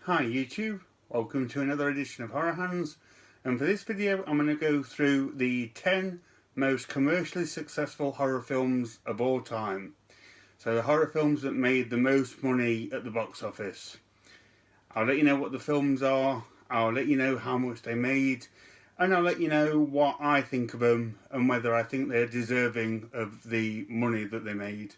Hi YouTube, welcome to another edition of Horror Hands, and for this video I'm going to go through the 10 most commercially successful horror films of all time. So the horror films that made the most money at the box office. I'll let you know what the films are, I'll let you know how much they made, and I'll let you know what I think of them and whether I think they're deserving of the money that they made.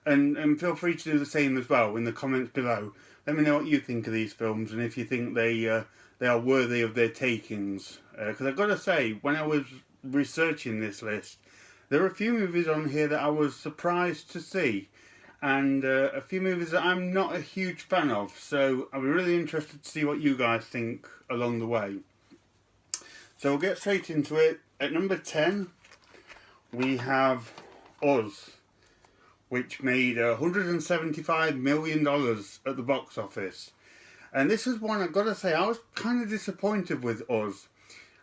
And feel free to do the same as well in the comments below. Let me know what you think of these films and if you think they are worthy of their takings. Because I've got to say, when I was researching this list, there are a few movies on here that I was surprised to see, and a few movies that I'm not a huge fan of. So I'll be really interested to see what you guys think along the way. So we'll get straight into it. At number 10, we have Us, which made $175 million at the box office. And this is one, I've got to say, I was kind of disappointed with Us.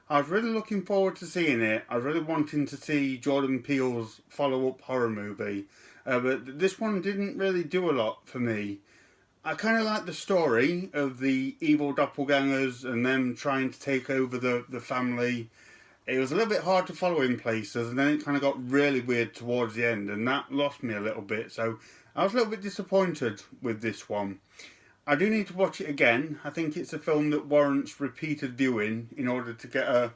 I was really looking forward to seeing it. I was really wanting to see Jordan Peele's follow-up horror movie. But this one didn't really do a lot for me. I kind of like the story of the evil doppelgangers and them trying to take over the family. It was a little bit hard to follow in places, and then it kind of got really weird towards the end, and that lost me a little bit. So I was a little bit disappointed with this one. I do need to watch it again. I think it's a film that warrants repeated viewing in order to get a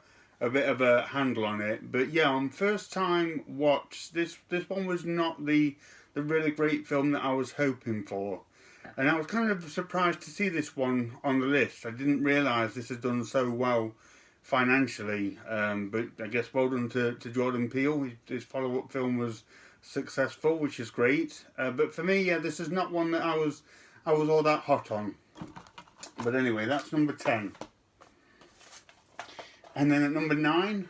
bit of a handle on it. But yeah, on first time watch, this one was not the really great film that I was hoping for. And I was kind of surprised to see this one on the list. I didn't realise this had done so well financially, but I guess well done to Jordan Peele. His follow-up film was successful, which is great. But for me, yeah, this is not one that I was all that hot on. But anyway, that's number 10. And then at number 9,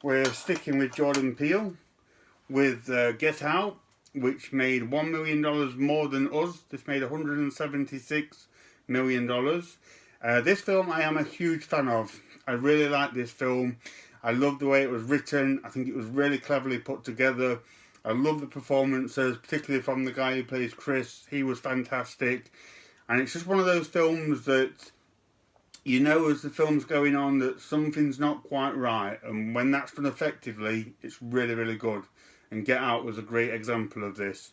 we're sticking with Jordan Peele with Get Out, which made $1 million more than Us. This made $176 million. This film I am a huge fan of. I really like this film. I love the way it was written. I think it was really cleverly put together. I love the performances, particularly from the guy who plays Chris. He was fantastic. And it's just one of those films that, you know, as the film's going on, that something's not quite right. And when that's done effectively, it's really, really good. And Get Out was a great example of this.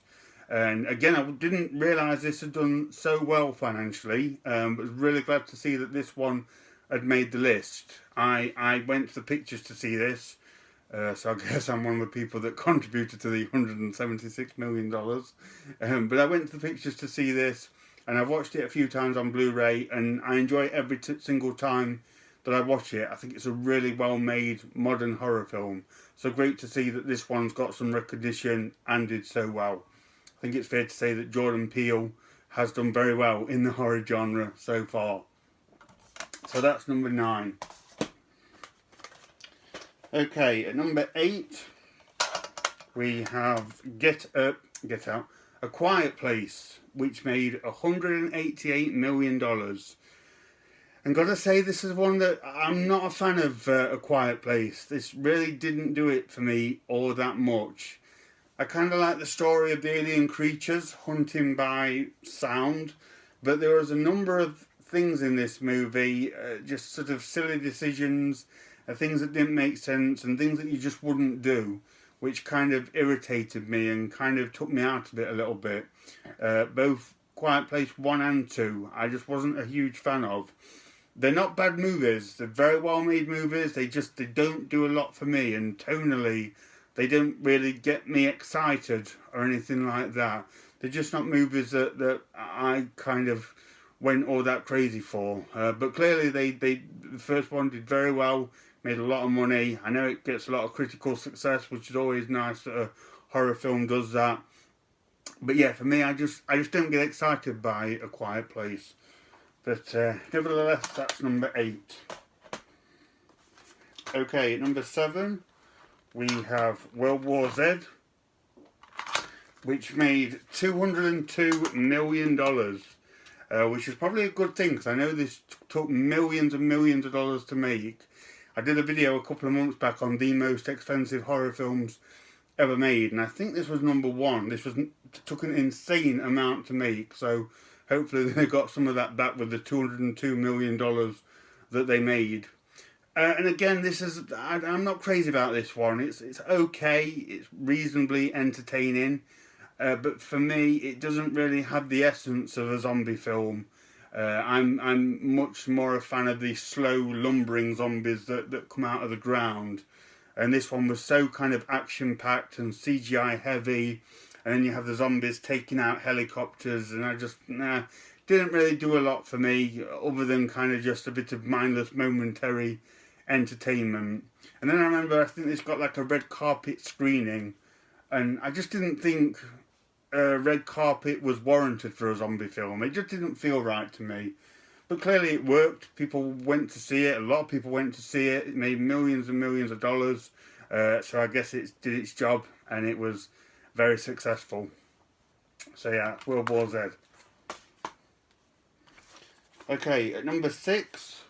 And again, I didn't realise this had done so well financially, but was really glad to see that this one had made the list. I went to the pictures to see this, so I guess I'm one of the people that contributed to the $176 million. But I went to the pictures to see this, and I've watched it a few times on Blu-ray, and I enjoy it every single time that I watch it. I think it's a really well-made modern horror film. So great to see that this one's got some recognition and did so well. I think it's fair to say that Jordan Peele has done very well in the horror genre so far. So that's number 9. Okay, at number 8, we have Get Out, A Quiet Place, which made $188 million. And gotta say, this is one that I'm not a fan of, A Quiet Place. This really didn't do it for me all that much. I kind of like the story of the alien creatures hunting by sound, but there was a number of things in this movie, just sort of silly decisions, things that didn't make sense, and things that you just wouldn't do, which kind of irritated me and kind of took me out of it a little bit. Both Quiet Place 1 and 2, I just wasn't a huge fan of. They're not bad movies, they're very well made movies, they don't do a lot for me, and tonally, they don't really get me excited or anything like that. They're just not movies that I kind of went all that crazy for. But clearly the first one did very well, made a lot of money. I know it gets a lot of critical success, which is always nice that a horror film does that. But yeah, for me, I just don't get excited by A Quiet Place. But nevertheless, that's number 8. Okay, number 7, we have World War Z, which made $202 million. Which is probably a good thing, because I know this took millions and millions of dollars to make. I did a video a couple of months back on the most expensive horror films ever made, and I think this was number 1. This took an insane amount to make, so hopefully they got some of that back with the $202 million that they made. And again, I'm not crazy about this one. It's okay. It's reasonably entertaining. But for me, it doesn't really have the essence of a zombie film. I'm much more a fan of the slow lumbering zombies that come out of the ground. And this one was so kind of action-packed and CGI heavy. And then you have the zombies taking out helicopters. And I just, didn't really do a lot for me, other than kind of just a bit of mindless, momentary entertainment. And then I remember, I think this got like a red carpet screening. And I just didn't think red carpet was warranted for a zombie film. It just didn't feel right to me. But clearly it worked. People went to see it. A lot of people went to see it. It made millions and millions of dollars. So I guess it did its job, and it was very successful. So yeah, World War Z. Okay, at number 6,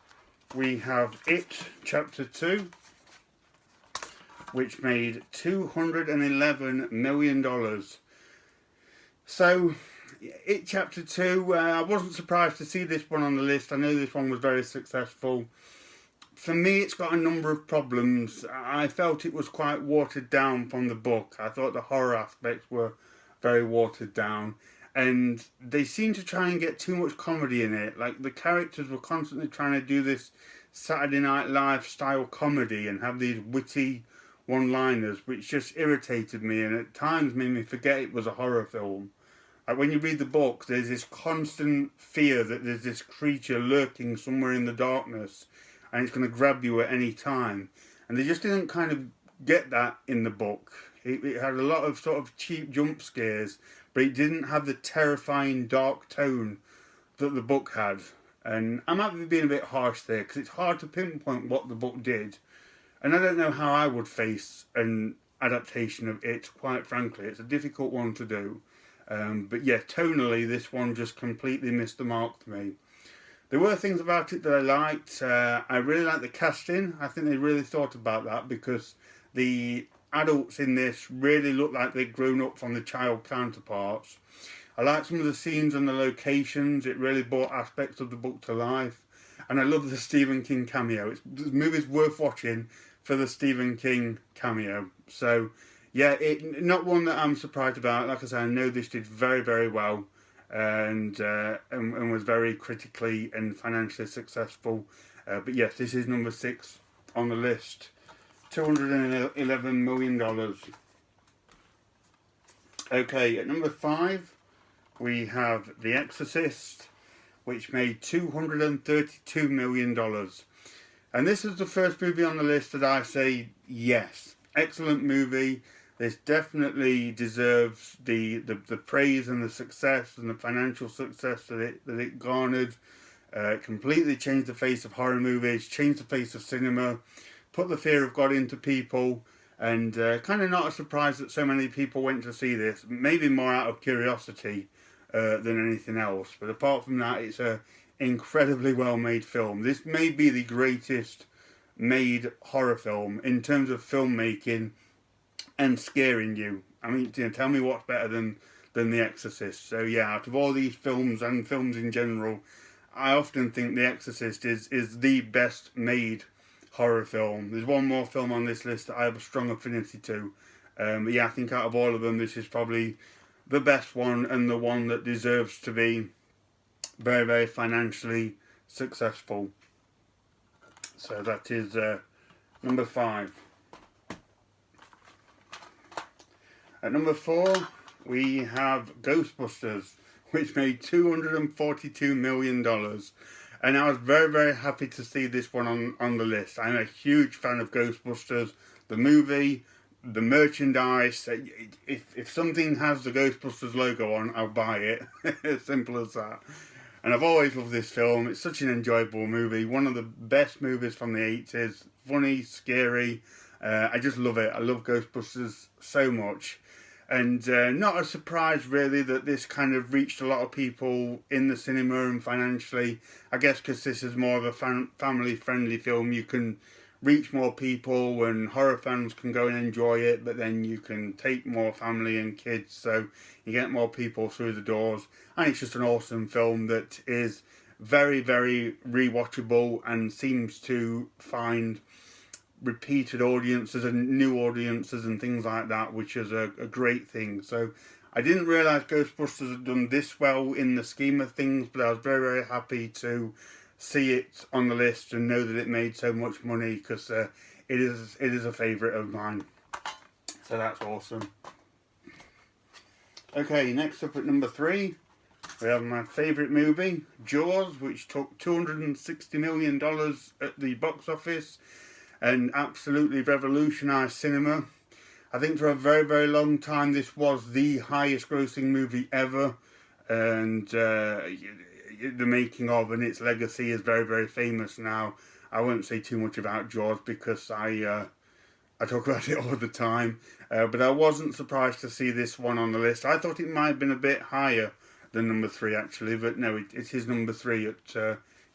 we have It Chapter 2, which made $211 million. So, It Chapter 2, I wasn't surprised to see this one on the list. I know this one was very successful. For me, it's got a number of problems. I felt it was quite watered down from the book. I thought the horror aspects were very watered down. And they seemed to try and get too much comedy in it. Like, the characters were constantly trying to do this Saturday Night Live style comedy and have these witty one-liners, which just irritated me and at times made me forget it was a horror film. Like, when you read the book, there's this constant fear that there's this creature lurking somewhere in the darkness and it's going to grab you at any time. And they just didn't kind of get that in the book. It had a lot of sort of cheap jump scares, but it didn't have the terrifying dark tone that the book had. And I might be being a bit harsh there, because it's hard to pinpoint what the book did. And I don't know how I would face an adaptation of it, quite frankly. It's a difficult one to do. But yeah, tonally, this one just completely missed the mark for me. There were things about it that I liked. I really liked the casting. I think they really thought about that, because the adults in this really look like they'd grown up from the child counterparts. I liked some of the scenes and the locations. It really brought aspects of the book to life. And I love the Stephen King cameo. The movie's worth watching for the Stephen King cameo. So, yeah, not one that I'm surprised about. Like I said, I know this did very, very well. And was very critically and financially successful. But yes, this is number 6 on the list. $211 million. Okay, at number 5, we have The Exorcist, which made $232 million. And this is the first movie on the list that I say, yes, excellent movie. This definitely deserves the praise and the success and the financial success that it garnered. Completely changed the face of horror movies, changed the face of cinema, put the fear of God into people, and kind of not a surprise that so many people went to see this. Maybe more out of curiosity than anything else. But apart from that, it's an incredibly well-made film. This may be the greatest made horror film in terms of filmmaking and scaring you. I mean, tell me what's better than The Exorcist. So yeah, out of all these films and films in general, I often think The Exorcist is the best made horror film. There's one more film on this list that I have a strong affinity to. But yeah, I think out of all of them, this is probably the best one and the one that deserves to be very, very financially successful. So that is number 5. At number 4, we have Ghostbusters, which made $242 million. And I was very, very happy to see this one on the list. I'm a huge fan of Ghostbusters, the movie, the merchandise. If something has the Ghostbusters logo on, I'll buy it. As simple as that. And I've always loved this film. It's such an enjoyable movie. One of the best movies from the 80s. Funny, scary. I just love it. I love Ghostbusters so much. And not a surprise, really, that this kind of reached a lot of people in the cinema and financially. I guess because this is more of a family-friendly film, you can reach more people and horror fans can go and enjoy it, but then you can take more family and kids, so you get more people through the doors. And it's just an awesome film that is very, very rewatchable and seems to find repeated audiences and new audiences and things like that, which is a great thing. So I didn't realise Ghostbusters had done this well in the scheme of things, but I was very, very happy to see it on the list and know that it made so much money, because it is a favourite of mine. So that's awesome. Okay, next up at number 3, we have my favourite movie, Jaws, which took $260 million at the box office and absolutely revolutionised cinema. I think for a very, very long time this was the highest grossing movie ever, and the making of and its legacy is very, very famous now. I won't say too much about Jaws because I talk about it all the time, but I wasn't surprised to see this one on the list. I thought it might have been a bit higher than number 3 actually, but no, it is number 3 at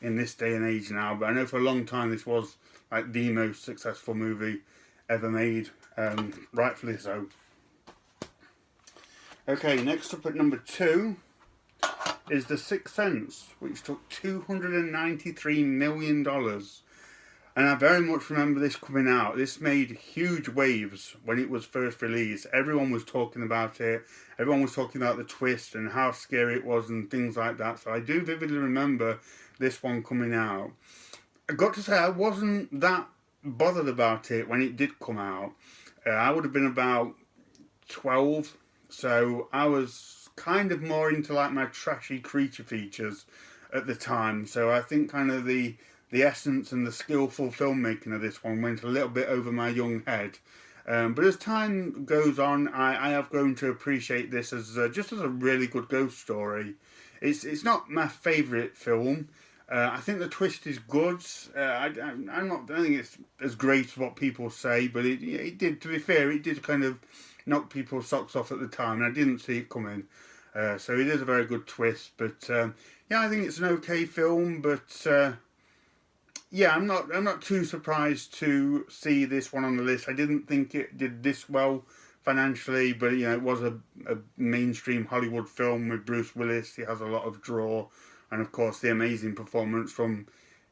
in this day and age now. But I know for a long time this was like the most successful movie ever made, rightfully so. Okay, next up at number 2 is The Sixth Sense, which took $293 million. And I very much remember this coming out. This made huge waves when it was first released. Everyone was talking about it. Everyone was talking about the twist and how scary it was and things like that. So I do vividly remember this one coming out. I got to say, I wasn't that bothered about it when it did come out. I would have been about 12. So I was kind of more into like my trashy creature features at the time. So I think kind of the essence and the skillful filmmaking of this one went a little bit over my young head. But as time goes on, I have grown to appreciate this as just as a really good ghost story. It's not my favourite film. I think the twist is good. I don't think it's as great as what people say, but it did, to be fair, it did kind of knock people's socks off at the time, and I didn't see it coming. So it is a very good twist, but yeah, I think it's an okay film, but yeah, I'm not too surprised to see this one on the list. I didn't think it did this well financially, but you know, it was a mainstream Hollywood film with Bruce Willis. He has a lot of draw, and of course the amazing performance from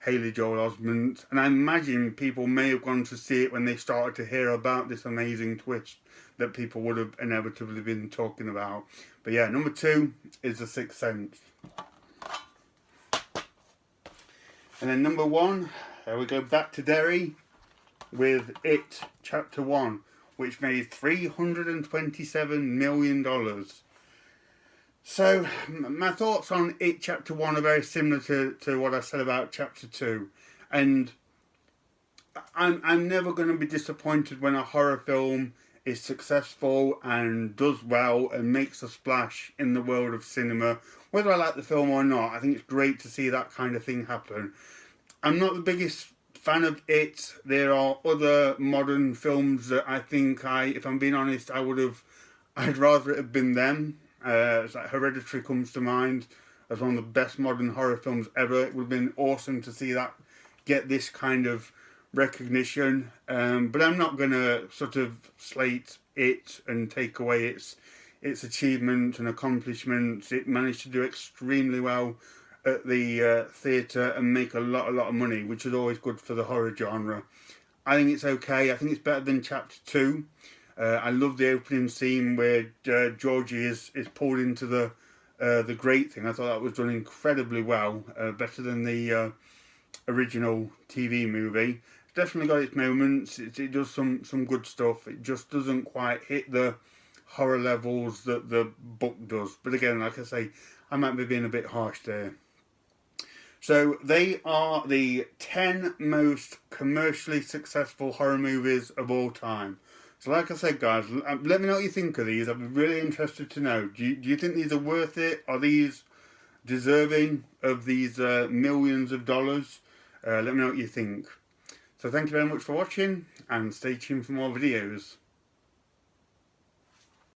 Haley Joel Osment. And I imagine people may have gone to see it when they started to hear about this amazing twist that people would have inevitably been talking about. But yeah, number 2 is The Sixth Sense. And then number 1, we go back to Derry with It Chapter 1, which made $327 million. So, my thoughts on It Chapter 1 are very similar to what I said about Chapter 2. And I'm never going to be disappointed when a horror film is successful and does well and makes a splash in the world of cinema. Whether I like the film or not, I think it's great to see that kind of thing happen. I'm not the biggest fan of it. There are other modern films that I think if I'm being honest, I'd rather it have been them. It's like Hereditary comes to mind as one of the best modern horror films ever. It would have been awesome to see that get this kind of recognition, but I'm not going to sort of slate it and take away its achievement and accomplishments. It managed to do extremely well at the theatre and make a lot of money, which is always good for the horror genre. I think it's okay. I think it's better than Chapter 2. I love the opening scene where Georgie is pulled into the grate thing. I thought that was done incredibly well, better than the original TV movie. It's definitely got its moments. It does some good stuff. It just doesn't quite hit the horror levels that the book does. But again, like I say, I might be being a bit harsh there. So they are the 10 most commercially successful horror movies of all time. So like I said, guys, let me know what you think of these. I'd be really interested to know. Do you think these are worth it? Are these deserving of these millions of dollars? Let me know what you think. So thank you very much for watching, and stay tuned for more videos.